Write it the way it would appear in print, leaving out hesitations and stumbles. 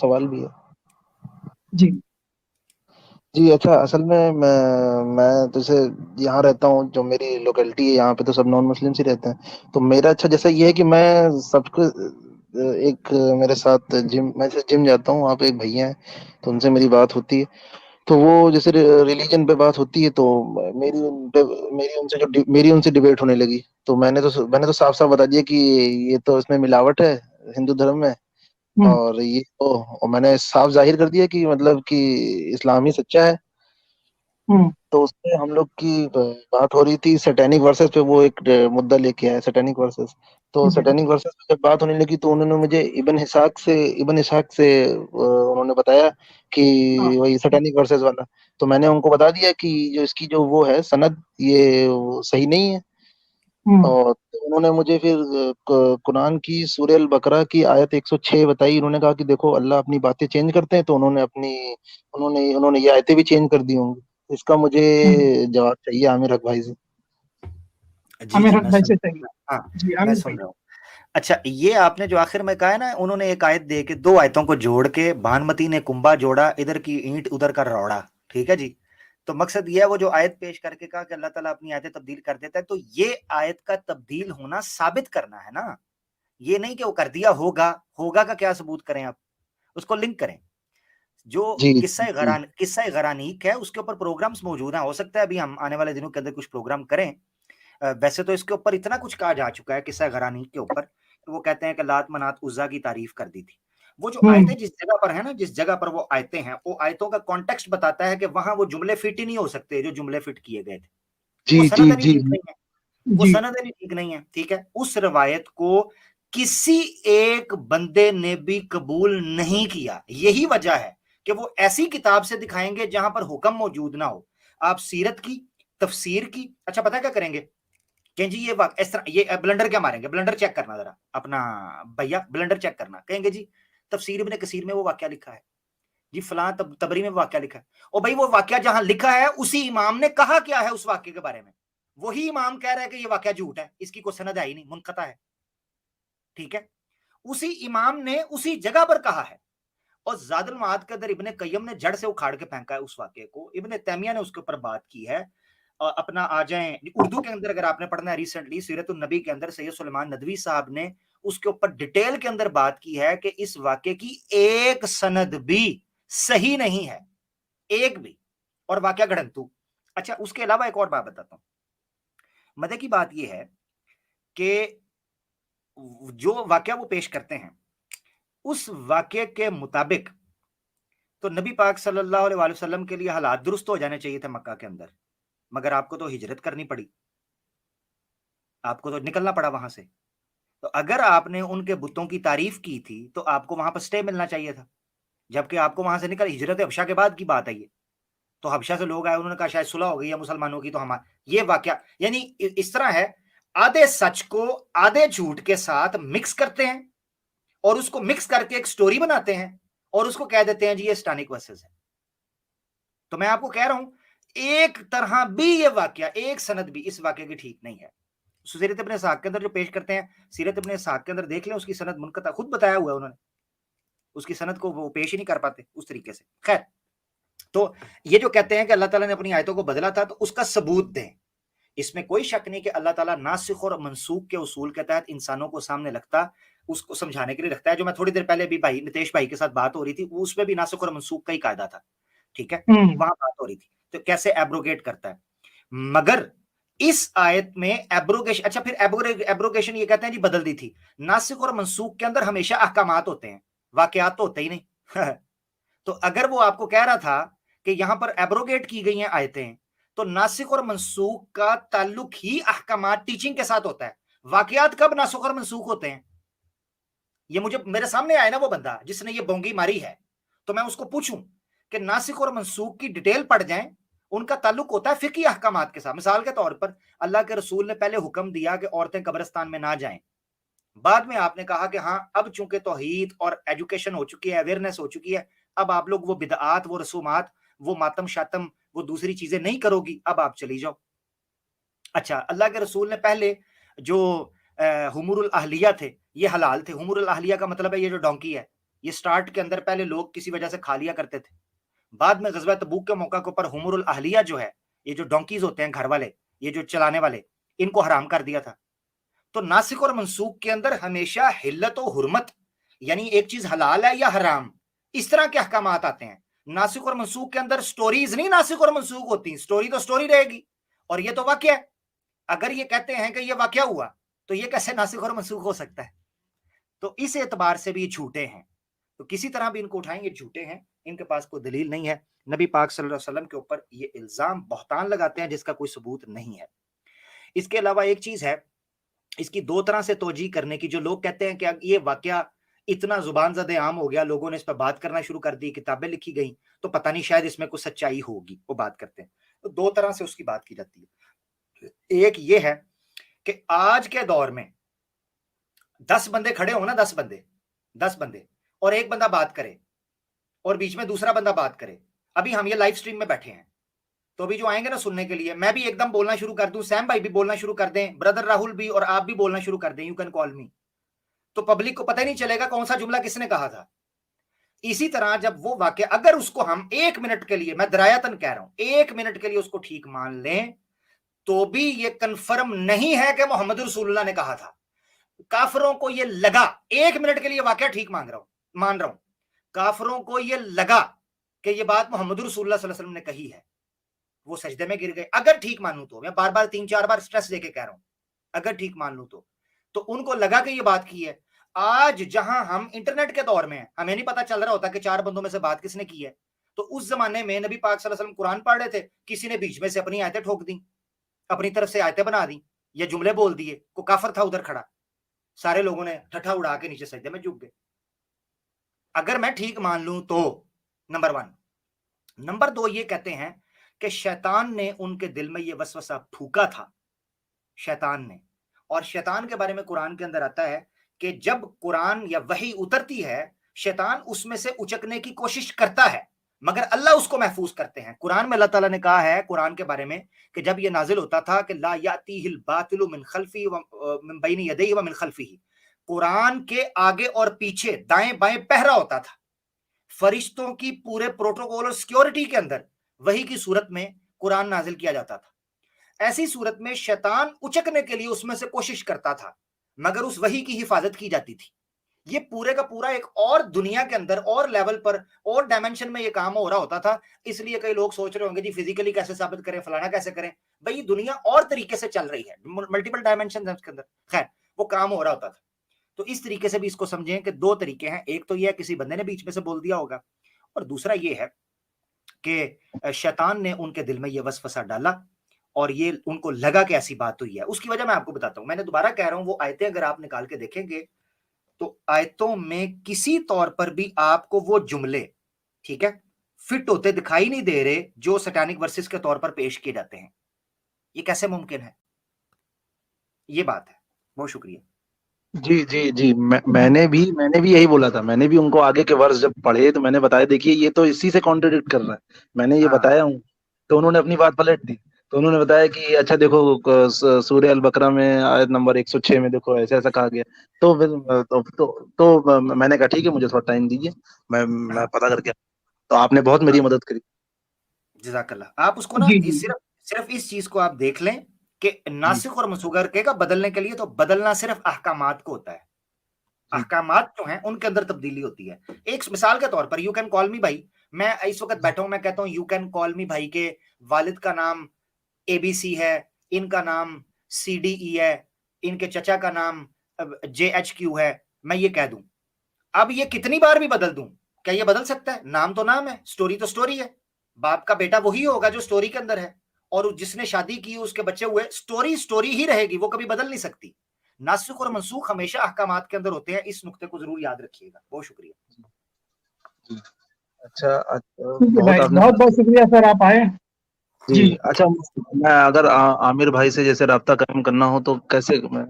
सवाल भी है। जी। जी अच्छा, असल में मैं तो जैसे यहाँ रहता हूँ, जो मेरी लोकेलिटी है यहाँ पे तो सब नॉन मुस्लिम्स ही रहते हैं। तो मेरा अच्छा जैसा ये है कि मैं सबको एक मेरे साथ जिम, मैं जैसे जिम जाता हूँ, वहाँ पे एक भैया है, तो उनसे मेरी बात होती है। तो वो जैसे रिलीजन पे बात होती है, तो मेरी उन पे मेरी उनसे मेरी उनसे डिबेट होने लगी। तो मैंने तो साफ साफ बता दिया कि ये तो इसमें मिलावट है हिंदू धर्म में। हम्म। और ये तो, और मैंने साफ जाहिर कर दिया कि मतलब कि इस्लाम ही सच्चा है। हम्म। तो उसमें हम लोग की बात हो रही थी सैटेनिक वर्सेस पे, वो एक मुद्दा लेके आया सैटेनिक वर्सेस। तो जी। सैटेनिक वर्सेस पे जब बात होने लगी, तो उन्होंने मुझे इब्न इसाक से उन्होंने बताया कि हाँ। वही सैटेनिक वर्सेस वाला। तो मैंने उनको बता दिया कि जो इसकी जो वो है सनद, ये वो सही नहीं है। हम्म। और तो उन्होंने मुझे फिर कुरान की सूरह अल बकरा की आयत 106 बताई। उन्होंने कहा कि देखो, अल्लाह अपनी बातें चेंज करते हैं, तो उन्होंने ये आयतें भी चेंज कर दी होंगी। इसका मुझे हम्म। जवाब चाहिए आमिर हक भाई से। जी आमिर जी, हक मैं भाई सुन से चाहिए। हाँ, जी मैं आमिर सुन भाई। रहा हूँ। अच्छा, ये आपने जो आखिर में कहा है ना, उन्होंने एक आयत दे के दो आयतों को जोड़ के भानुमति ने कुंभा जोड़ा, इधर की ईंट उधर का रौड़ा। ठीक है जी। तो मकसद ये है, वो जो आयत पेश करके कहा कि अल्लाह ताला अपनी आयतें तब्दील कर देता है, तो ये आयत का तब्दील होना साबित करना है ना। ये नहीं कि वो कर दिया होगा, होगा का क्या सबूत करें आप, उसको लिंक करें। जो जी जी किस्सा गरानीक है, उसके ऊपर प्रोग्राम्स मौजूद हैं। हो सकता है अभी हम आने वाले दिनों के अंदर कुछ प्रोग्राम करें। वैसे तो इसके ऊपर इतना कुछ कहा जा चुका है किस्सा गरानीक के ऊपर, कि वो कहते हैं कि लात मनात उज्जा की तारीफ कर दी थी। वो जो हम्म। आयतें जिस जगह पर है ना, जिस जगह पर वो आयतें हैं, वो आयतों का कॉन्टेक्स्ट बताता है कि वहां वो जुमले फिट ही नहीं हो सकते जो जुमले फिट किए गए थे। जी वो जी सनद नहीं जी ठीक नहीं है। वो जी। सनद नहीं ठीक नहीं है। ठीक है, उस रवायत को किसी एक बंदे ने भी कबूल नहीं किया। यही वजह है कि वो ऐसी किताब से दिखाएंगे जहां पर हुक्म मौजूद ना हो। आप सीरत की, तफसीर की, अच्छा पता क्या करेंगे कि जी ये इस तरह, ये ब्लंडर क्या मारेंगे, ब्लंडर चेक करना जरा अपना भैया, ब्लंडर चेक करना। कहेंगे जी तफसीर इब्ने कसीर में वो वाक्य लिखा है, जी फलां तबरी में वाक्य लिखा है। और भाई वो वाक्य जहां लिखा है, उसी इमाम ने कहा क्या है उस वाक्य के बारे में, वही इमाम कह रहा है कि ये वाक्य झूठ है, इसकी कोई सनद है ही नहीं, मुनक़ता है। ठीक है, उसी इमाम ने उसी जगह पर कहा है। और ज़ादुल मआद के अंदर इब्ने कय्यम ने जड़ से उखाड़ के फेंका है उस वाक्य को, इब्ने तैमिया ने उसके ऊपर बात की है। अपना आ जाएं उर्दू के अंदर, अगर आपने पढ़ना है रिसेंटली, सीरतुन नबी के अंदर सैयद सुलेमान नदवी साहब ने उसके ऊपर डिटेल के अंदर बात की है कि इस वाक्य की एक सनद भी सही नहीं है, एक भी, और वाक्य गढ़ंतु। अच्छा, उसके अलावा एक और बात बताता हूं। मजे की बात यह है कि जो वाक्य वो पेश करते हैं, उस वाक्य के मुताबिक तो नबी पाक सल्लल्लाहु अलैहि वसल्लम के लिए हालात दुरुस्त हो जाने चाहिए थे मक्का के अंदर, मगर आपको तो हिजरत करनी पड़ी, आपको तो निकलना पड़ा वहां से। तो अगर आपने उनके बुतों की तारीफ की थी, तो आपको वहां पर स्टे मिलना चाहिए था, जबकि आपको वहां से निकल, हिजरत हबशा के बाद की बात है ये। तो हबशा से लोग आए, उन्होंने कहा शायद सुलह हो गई है मुसलमानों की, तो हमारा ये वाक्य, यानी इस तरह है, आधे सच को आधे झूठ के साथ मिक्स करते हैं, और उसको मिक्स करके एक स्टोरी बनाते हैं, और उसको कह देते हैं जी ये स्टानिक वर्सेस है। तो मैं आपको कह रहा हूं, एक तरह भी ये वाक्य, एक सनद भी इस वाक्य की ठीक नहीं है। सीरत इब्ने इसहाक के अंदर जो पेश करते हैं, सीरत इब्ने इसहाक के अंदर देख लें, उसकी सनद मुनक़ता, खुद बताया हुआ है उन्होंने, उसकी सनद को वो पेश ही नहीं कर पाते उस तरीके से। खैर, तो ये जो कहते हैं कि अल्लाह ताला ने अपनी आयतों को बदला था, तो उसका सबूत दें। इसमें कोई शक नहीं कि अल्लाह ताला नासिख और मनसूख के उसूल के तहत इंसानों को सामने रखता, उसको समझाने के लिए रखता है। जो मैं थोड़ी देर पहले भी भाई नितेश भाई के साथ बात हो रही थी, उसमें भी नासिख और मनसूख का ही कायदा था। ठीक है, हम्म। वहां बात हो रही थी, तो कैसे एब्रोगेट करता है। मगर इस आयत में एब्रोगेशन, अच्छा फिर एब्रोगेशन ये कहते हैं जी बदल दी थी। नासिख और मनसूख के अंदर हमेशा अहकामात होते हैं, वाकयात तो होते ही नहीं। तो अगर वो आपको कह रहा था कि यहां पर एब्रोगेट की गई हैं आयतें, तो नासिख और मनसूख का ताल्लुक ही अहकामात टीचिंग के साथ होता है। वाकयात कब नासिख और मनसूख होते हैं? ये मुझे मेरे सामने आया ना वो बंदा जिसने ये बोंगी मारी है, तो मैं उसको पूछूं कि नासिख और मनसूख की डिटेल पढ़ जाएं, उनका ताल्लुक होता है फिकी अहकामात के साथ। मिसाल के तौर पर अल्लाह के रसूल ने पहले हुक्म दिया कि औरतें कब्रिस्तान में ना जाएं, बाद में आपने कहा कि हाँ अब चूंकि तौहीद और एजुकेशन हो चुकी है, अवेयरनेस हो चुकी है, अब आप लोग वो बिदआत, वो रसूमात, वो मातम शातम, वो दूसरी चीजें नहीं करोगी, अब आप चली जाओ। अच्छा, अल्लाह के रसूल ने पहले जो हुमुरुल अहलिया थे, ये हलाल थे। हुमुरुल अहलिया का मतलब है ये जो डोंकी है, ये स्टार्ट के अंदर पहले लोग किसी वजह से खा लिया करते थे, बाद में गज़वा तबूक के मौका के ऊपर हुमुरुल अहलिया जो है, ये जो डोंकीज होते हैं घर वाले, ये जो चलाने वाले, इनको हराम कर दिया था। तो नासिक और मंसूख के अंदर हमेशा हिल्लत और हुर्मत, यानी एक चीज हलाल है या हराम, इस तरह के अहकामात आते हैं। नासिक और मंसूख के अंदर स्टोरीज नहीं नासिक और मंसूख होती, स्टोरी तो स्टोरी रहेगी, और ये तो वाकया है। अगर ये कहते हैं कि ये वाकया हुआ तो ये कैसे नासिक और मंसूख हो सकता है? तो इस एतबार से भी ये झूठे हैं, तो किसी तरह भी इनको उठाएंगे, झूठे हैं, इनके पास कोई दलील नहीं है। नबी पाक सल्लल्लाहु अलैहि वसल्लम के ऊपर ये इल्जाम बहतान लगाते हैं जिसका कोई सबूत नहीं है। इसके अलावा एक चीज है, इसकी दो तरह से तोजी करने की। जो लोग कहते हैं कि ये वाकया इतना जुबान ज़दे आम हो गया, लोगों ने इस पर बात करना शुरू कर दी, किताबें लिखी गई, तो पता नहीं शायद इसमें कुछ सच्चाई होगी, वो बात करते हैं। तो दो तरह से उसकी बात की जाती है। एक ये है कि आज के दौर में 10 बंदे खड़े हो ना, 10 बंदे और एक बंदा बात करे और बीच में दूसरा बंदा बात करे। अभी हम ये लाइव स्ट्रीम में बैठे हैं, तो अभी जो आएंगे ना सुनने के लिए, मैं भी एकदम बोलना शुरू कर दूं, सैम भाई भी बोलना शुरू कर दें, ब्रदर राहुल भी, और आप भी बोलना शुरू कर दें, यू कैन कॉल मी, तो पब्लिक को पता ही नहीं चलेगा कौन सा जुमला किसने कहा था। इसी तरह जब वो वाक्य, अगर उसको हम 1 मिनट के लिए, मैं दरायतन कह रहा हूं, 1 मिनट के लिए उसको ठीक मान लें, तो भी ये कंफर्म नहीं है कि मोहम्मद रसूलुल्लाह ने कहा था। काफिरों को ये लगा, 1 मिनट के लिए वाक्य ठीक मान रहा हूं, काफिरों को ये लगा कि ये बात मोहम्मद रसूलुल्लाह सल्लल्लाहु अलैहि वसल्लम ने कही है, वो सजदे में गिर गए। अगर ठीक मान लूं तो, मैं बार बार 3-4 बार स्ट्रेस देके कह रहा हूं, अगर ठीक मान लूं तो उनको लगा कि ये बात की है। आज जहां हम इंटरनेट के दौर में हैं, हमें नहीं पता चल रहा होता कि 4 बंदों में से बात किसने की है। तो उस जमाने में नबी पाक सल्लल्लाहु अलैहि वसल्लम कुरान पढ़ रहे थे, किसी ने बीच में से अपनी आयतें ठोक दी, अपनी तरफ से आयतें बना दी या जुमले बोल दिए, को काफिर था उधर खड़ा, सारे लोगों ने ठट्ठा उड़ा के नीचे सजदे में झुक गए। अगर मैं ठीक मान लूं तो, नंबर 1। नंबर 2, ये कहते हैं कि शैतान ने उनके दिल में ये वसवसा फूका था, शैतान ने। और शैतान के बारे में कुरान के अंदर आता है कि जब कुरान या वही उतरती है, शैतान उसमें से उचकने की कोशिश करता है, मगर अल्लाह उसको महफूज करते हैं। कुरान में अल्लाह ताला ने कहा है कुरान के बारे में कि जब ये नाजिल होता था कि ला यातीहिल बातिलु मिन खल्फी व मिन बैनि यदैहि व मिन खल्फिही, कुरान के आगे और पीछे, दाएं बाएं पहरा होता था। फरिश्तों की पूरे प्रोटोकॉल और सिक्योरिटी के अंदर वही की सूरत में कुरान नाजिल किया जाता था। ऐसी सूरत में शैतान उचकने के लिए उसमें से कोशिश करता था, मगर उस वही की हिफाजत की जाती थी। ये पूरे का पूरा एक और दुनिया के अंदर और लेवल पर और डायमेंशन में ये काम हो रहा होता था। इसलिए कई लोग सोच रहे होंगे जी फिजिकली कैसे साबित करें, फलाना कैसे करें। भाई दुनिया और तरीके से चल रही है, मल्टीपल डायमेंशन है उसके अंदर, खैर वो काम हो रहा होता था। तो इस तरीके से भी इसको समझें कि 2 तरीके हैं, एक तो ये है किसी बंदे ने बीच में से बोल दिया होगा, और दूसरा ये है कि शैतान ने उनके दिल में ये वसवसा डाला और ये उनको लगा कि ऐसी बात हुई है। उसकी वजह मैं आपको बताता हूं, मैंने दोबारा कह रहा हूं, वो आयतें अगर आप निकाल के देखेंगे तो आयतों में किसी तौर पर भी आपको वो जुमले, ठीक है, फिट होते दिखाई नहीं दे रहे जो सैटानिक वर्सेस के तौर पर पेश किए जाते हैं। ये कैसे मुमकिन है? ये बात है। बहुत शुक्रिया। जी जी जी, मैंने भी यही बोला था। मैंने भी उनको आगे के वर्ष जब पढ़े तो मैंने बताया देखिए ये तो इसी से कॉन्ट्रडिक्ट कर रहा है, मैंने ये बताया हूँ। तो उन्होंने अपनी बात पलट दी। तो उन्होंने बताया कि अच्छा देखो सूरह अल बकरा में आयत नंबर 106 में देखो ऐसा ऐसा कहा गया। तो फिर मैंने कहा ठीक है, मुझे थोड़ा टाइम दीजिए, मैं पता करके। तो आपने बहुत मेरी मदद करी। जज़ाकल्लाह। आप उसको ना सिर्फ इस चीज को आप देख लें कि नासिख और मनसूख का बदलने के लिए तो बदलना सिर्फ अहकामात को होता है। अहकामात जो हैं उनके अंदर तब्दीली होती है। एक मिसाल के तौर पर, यू कैन कॉल मी भाई, मैं इस वक्त बैठा हूं, मैं कहता हूं यू कैन कॉल मी भाई के वालिद का नाम ABC है, इनका नाम CDE है, इनके चचा का नाम JHQ है, मैं ये कह दूं। अब ये कितनी बार भी बदल दूं, क्या ये बदल सकता है? नाम तो नाम है, स्टोरी तो स्टोरी है। बाप का बेटा वही होगा जो स्टोरी के अंदर है, और जिसने शादी की उसके बच्चे हुए, स्टोरी स्टोरी ही रहेगी, वो कभी बदल नहीं सकती। नासिख और मनसूख हमेशा अहकामात के अंदर होते हैं, इस नुक्ते को जरूर याद रखिएगा। बहुत शुक्रिया। अच्छा, बहुत बहुत शुक्रिया सर, आप आए जी। अच्छा, मैं अगर आमिर भाई से जैसे राब्ता कायम करना हो तो कैसे मैं